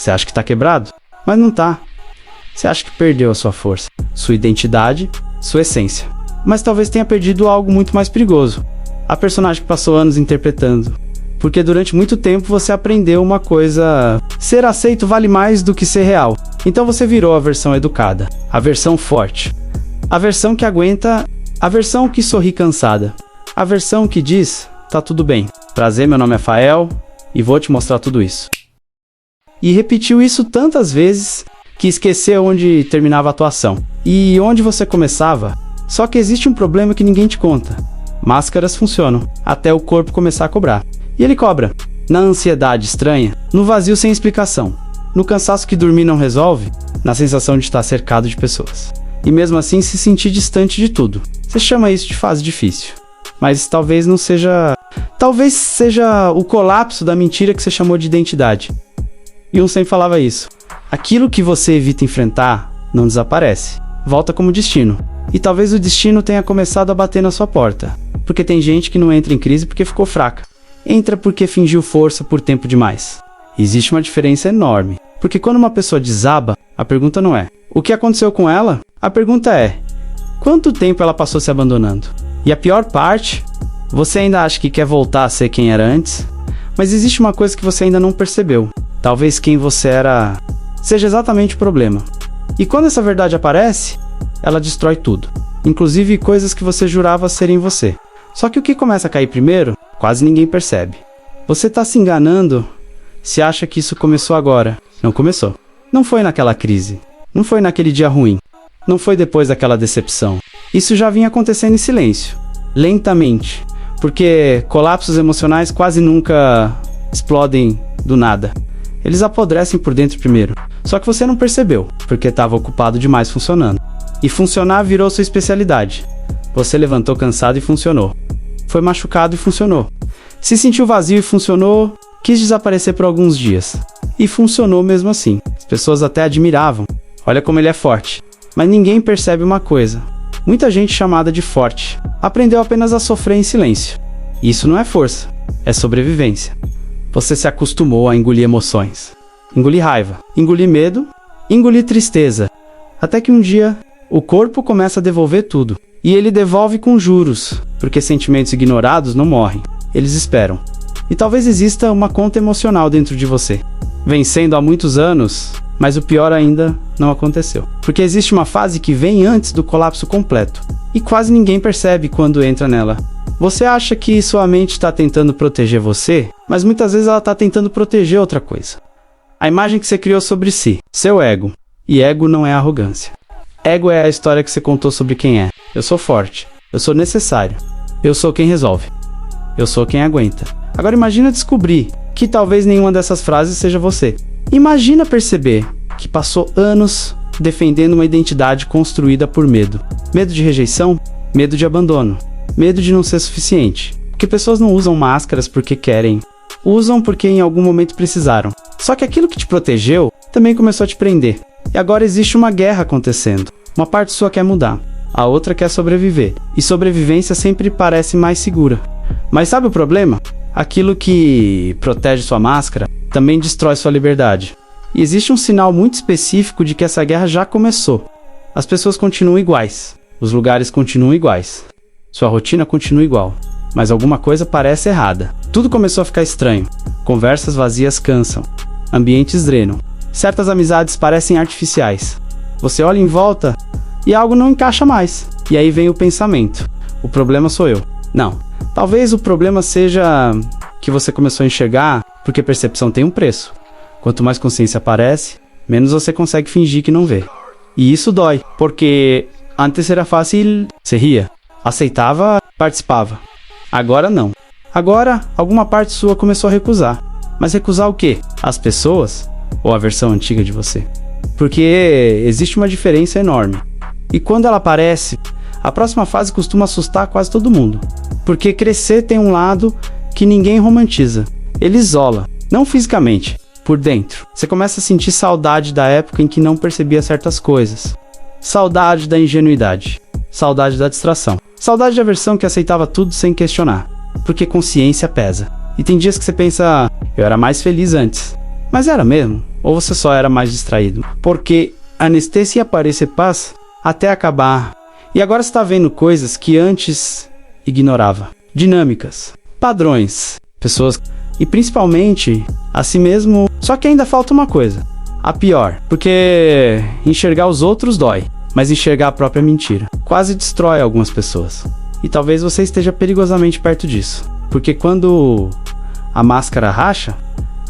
Você acha que tá quebrado? Mas não tá. Você acha que perdeu a sua força, sua identidade, sua essência. Mas talvez tenha perdido algo muito mais perigoso. A personagem que passou anos interpretando. Porque durante muito tempo você aprendeu uma coisa: ser aceito vale mais do que ser real. Então você virou a versão educada, a versão forte, a versão que aguenta, a versão que sorri cansada, a versão que diz: tá tudo bem. Prazer, meu nome é Fael e vou te mostrar tudo isso. E repetiu isso tantas vezes que esqueceu onde terminava a atuação e onde você começava. Só que existe um problema que ninguém te conta. Máscaras funcionam até o corpo começar a cobrar. E ele cobra. Na ansiedade estranha, no vazio sem explicação, no cansaço que dormir não resolve, na sensação de estar cercado de pessoas. E mesmo assim se sentir distante de tudo. Você chama isso de fase difícil. Mas talvez não seja... Talvez seja o colapso da mentira que você chamou de identidade. Jung sempre falava isso. Aquilo que você evita enfrentar não desaparece. Volta como destino. E talvez o destino tenha começado a bater na sua porta. Porque tem gente que não entra em crise porque ficou fraca. Entra porque fingiu força por tempo demais. Existe uma diferença enorme. Porque quando uma pessoa desaba, a pergunta não é: o que aconteceu com ela? A pergunta é: quanto tempo ela passou se abandonando? E a pior parte, você ainda acha que quer voltar a ser quem era antes? Mas existe uma coisa que você ainda não percebeu. Talvez quem você era seja exatamente o problema. E quando essa verdade aparece, ela destrói tudo. Inclusive coisas que você jurava serem você. Só que o que começa a cair primeiro, quase ninguém percebe. Você está se enganando se acha que isso começou agora. Não começou. Não foi naquela crise. Não foi naquele dia ruim. Não foi depois daquela decepção. Isso já vinha acontecendo em silêncio. Lentamente. Porque colapsos emocionais quase nunca explodem do nada. Eles apodrecem por dentro primeiro. Só que você não percebeu, porque estava ocupado demais funcionando. E funcionar virou sua especialidade. Você levantou cansado e funcionou. Foi machucado e funcionou. Se sentiu vazio e funcionou. Quis desaparecer por alguns dias. E funcionou mesmo assim. As pessoas até admiravam. Olha como ele é forte. Mas ninguém percebe uma coisa. Muita gente chamada de forte aprendeu apenas a sofrer em silêncio. Isso não é força, é sobrevivência. Você se acostumou a engolir emoções. Engolir raiva, engolir medo, engolir tristeza. Até que um dia, o corpo começa a devolver tudo. E ele devolve com juros, porque sentimentos ignorados não morrem. Eles esperam. E talvez exista uma conta emocional dentro de você. Vencendo há muitos anos, mas o pior ainda não aconteceu. Porque existe uma fase que vem antes do colapso completo. E quase ninguém percebe quando entra nela. Você acha que sua mente está tentando proteger você, mas muitas vezes ela está tentando proteger outra coisa. A imagem que você criou sobre si, seu ego. E ego não é arrogância. Ego é a história que você contou sobre quem é. Eu sou forte. Eu sou necessário. Eu sou quem resolve. Eu sou quem aguenta. Agora imagina descobrir que talvez nenhuma dessas frases seja você. Imagina perceber que passou anos defendendo uma identidade construída por medo. Medo de rejeição, medo de abandono, medo de não ser suficiente. Porque pessoas não usam máscaras porque querem. Usam porque em algum momento precisaram. Só que aquilo que te protegeu também começou a te prender. E agora existe uma guerra acontecendo. Uma parte sua quer mudar, a outra quer sobreviver. E sobrevivência sempre parece mais segura. Mas sabe o problema? Aquilo que protege sua máscara também destrói sua liberdade. E existe um sinal muito específico de que essa guerra já começou. As pessoas continuam iguais. Os lugares continuam iguais. Sua rotina continua igual. Mas alguma coisa parece errada. Tudo começou a ficar estranho. Conversas vazias cansam. Ambientes drenam. Certas amizades parecem artificiais. Você olha em volta e algo não encaixa mais. E aí vem o pensamento: o problema sou eu. Não. Talvez o problema seja que você começou a enxergar porque percepção tem um preço. Quanto mais consciência aparece, menos você consegue fingir que não vê. E isso dói, porque antes era fácil, você ria, aceitava, participava. Agora não. Agora, alguma parte sua começou a recusar. Mas recusar o quê? As pessoas? Ou a versão antiga de você? Porque existe uma diferença enorme. E quando ela aparece, a próxima fase costuma assustar quase todo mundo. Porque crescer tem um lado que ninguém romantiza. Ele isola, não fisicamente, por dentro. Você começa a sentir saudade da época em que não percebia certas coisas. Saudade da ingenuidade. Saudade da distração. Saudade da versão que aceitava tudo sem questionar. Porque consciência pesa. E tem dias que você pensa: eu era mais feliz antes. Mas era mesmo? Ou você só era mais distraído? Porque a anestesia ia parecer paz até acabar. E agora você está vendo coisas que antes ignorava. Dinâmicas, padrões, pessoas e principalmente a si mesmo. Só que ainda falta uma coisa. A pior. Porque enxergar os outros dói. Mas enxergar a própria mentira quase destrói algumas pessoas. E talvez você esteja perigosamente perto disso. Porque quando a máscara racha,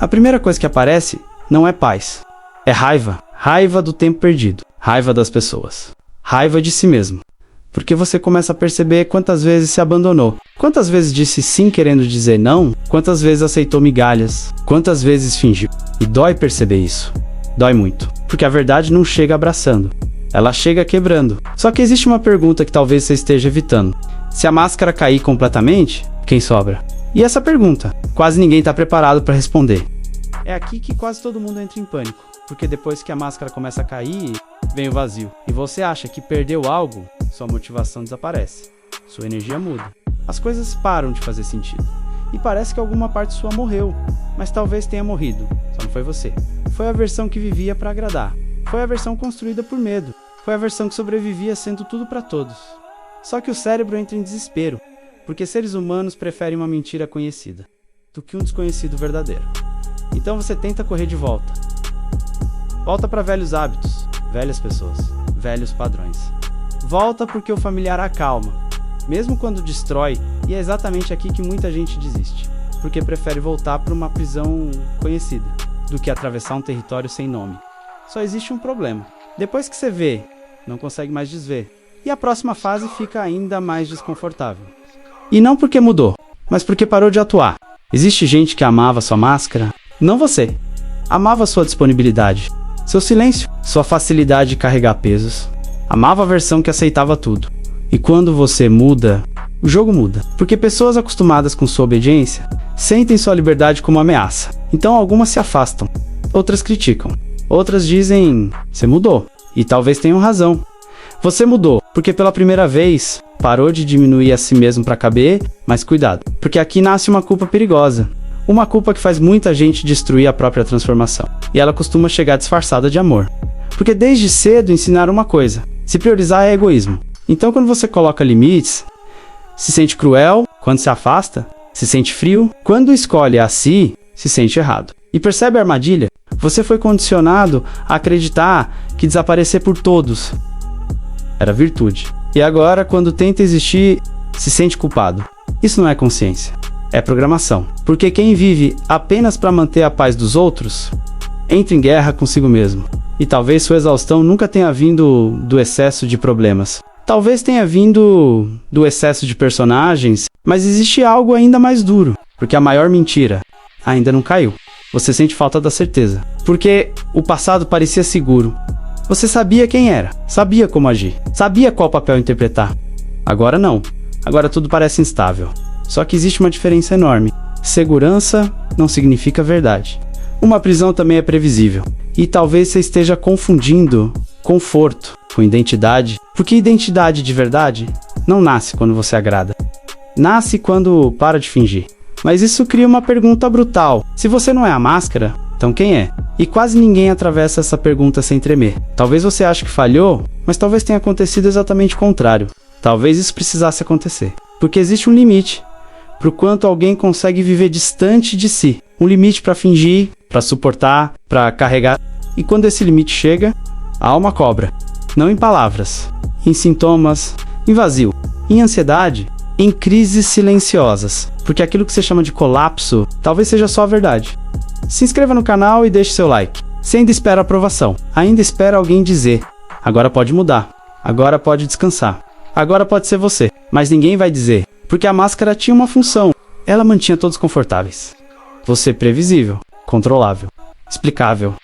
a primeira coisa que aparece não é paz. É raiva. Raiva do tempo perdido. Raiva das pessoas. Raiva de si mesmo. Porque você começa a perceber quantas vezes se abandonou. Quantas vezes disse sim querendo dizer não. Quantas vezes aceitou migalhas. Quantas vezes fingiu. E dói perceber isso. Dói muito. Porque a verdade não chega abraçando. Ela chega quebrando. Só que existe uma pergunta que talvez você esteja evitando. Se a máscara cair completamente, quem sobra? E essa pergunta, quase ninguém está preparado para responder. É aqui que quase todo mundo entra em pânico. Porque depois que a máscara começa a cair, vem o vazio. E você acha que perdeu algo, sua motivação desaparece. Sua energia muda. As coisas param de fazer sentido. E parece que alguma parte sua morreu. Mas talvez tenha morrido. Só não foi você. Foi a versão que vivia para agradar. Foi a versão construída por medo. Foi a versão que sobrevivia sendo tudo para todos. Só que o cérebro entra em desespero, porque seres humanos preferem uma mentira conhecida do que um desconhecido verdadeiro. Então você tenta correr de volta. Volta para velhos hábitos, velhas pessoas, velhos padrões. Volta porque o familiar acalma, mesmo quando destrói, e é exatamente aqui que muita gente desiste, porque prefere voltar para uma prisão conhecida do que atravessar um território sem nome. Só existe um problema. Depois que você vê, não consegue mais desver. E a próxima fase fica ainda mais desconfortável. E não porque mudou, mas porque parou de atuar. Existe gente que amava sua máscara, não você. Amava sua disponibilidade, seu silêncio, sua facilidade de carregar pesos. Amava a versão que aceitava tudo. E quando você muda, o jogo muda. Porque pessoas acostumadas com sua obediência sentem sua liberdade como ameaça. Então algumas se afastam, outras criticam. Outras dizem, você mudou. E talvez tenham razão. Você mudou, porque pela primeira vez, parou de diminuir a si mesmo para caber, mas cuidado. Porque aqui nasce uma culpa perigosa. Uma culpa que faz muita gente destruir a própria transformação. E ela costuma chegar disfarçada de amor. Porque desde cedo ensinaram uma coisa. Se priorizar é egoísmo. Então quando você coloca limites, se sente cruel, quando se afasta, se sente frio. Quando escolhe a si, se sente errado. E percebe a armadilha? Você foi condicionado a acreditar que desaparecer por todos era virtude. E agora, quando tenta existir, se sente culpado. Isso não é consciência, é programação. Porque quem vive apenas para manter a paz dos outros, entra em guerra consigo mesmo. E talvez sua exaustão nunca tenha vindo do excesso de problemas. Talvez tenha vindo do excesso de personagens, mas existe algo ainda mais duro. Porque a maior mentira ainda não caiu. Você sente falta da certeza. Porque o passado parecia seguro. Você sabia quem era, sabia como agir, sabia qual papel interpretar. Agora não. Agora tudo parece instável. Só que existe uma diferença enorme. Segurança não significa verdade. Uma prisão também é previsível. E talvez você esteja confundindo conforto com identidade. Porque identidade de verdade não nasce quando você agrada. Nasce quando para de fingir. Mas isso cria uma pergunta brutal. Se você não é a máscara, então quem é? E quase ninguém atravessa essa pergunta sem tremer. Talvez você ache que falhou, mas talvez tenha acontecido exatamente o contrário. Talvez isso precisasse acontecer. Porque existe um limite para o quanto alguém consegue viver distante de si. Um limite para fingir, para suportar, para carregar. E quando esse limite chega, a alma cobra. Não em palavras, em sintomas, em vazio, em ansiedade, em crises silenciosas. Porque aquilo que você chama de colapso, talvez seja só a verdade. Se inscreva no canal e deixe seu like. Você ainda espera aprovação. Ainda espera alguém dizer, agora pode mudar. Agora pode descansar. Agora pode ser você. Mas ninguém vai dizer. Porque a máscara tinha uma função. Ela mantinha todos confortáveis. Você previsível, controlável, explicável.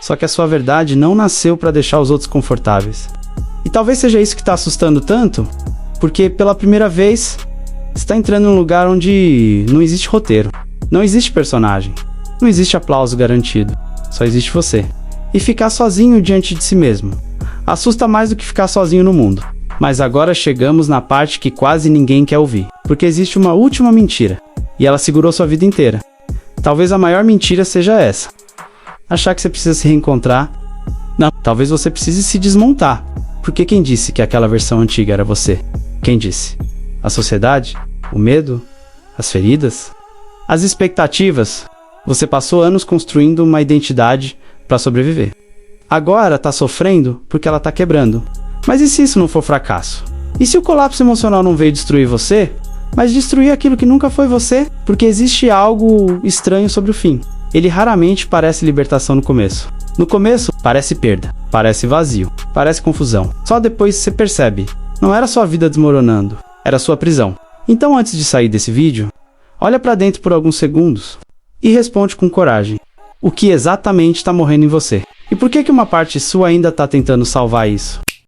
Só que a sua verdade não nasceu para deixar os outros confortáveis. E talvez seja isso que está assustando tanto, porque pela primeira vez você está entrando em um lugar onde não existe roteiro, não existe personagem, não existe aplauso garantido, só existe você. E ficar sozinho diante de si mesmo assusta mais do que ficar sozinho no mundo. Mas agora chegamos na parte que quase ninguém quer ouvir, porque existe uma última mentira, e ela segurou sua vida inteira. Talvez a maior mentira seja essa. achar que você precisa se reencontrar. Não, talvez você precise se desmontar. Porque quem disse que aquela versão antiga era você? Quem disse? A sociedade? O medo? As feridas? As expectativas? Você passou anos construindo uma identidade para sobreviver. Agora tá sofrendo porque ela tá quebrando. Mas e se isso não for fracasso? E se o colapso emocional não veio destruir você, mas destruir aquilo que nunca foi você? Porque existe algo estranho sobre o fim. Ele raramente parece libertação no começo. No começo, parece perda, parece vazio, parece confusão. Só depois você percebe, não era sua vida desmoronando, era sua prisão. Então antes de sair desse vídeo, olha pra dentro por alguns segundos e responde com coragem. O que exatamente está morrendo em você? E por que uma parte sua ainda está tentando salvar isso?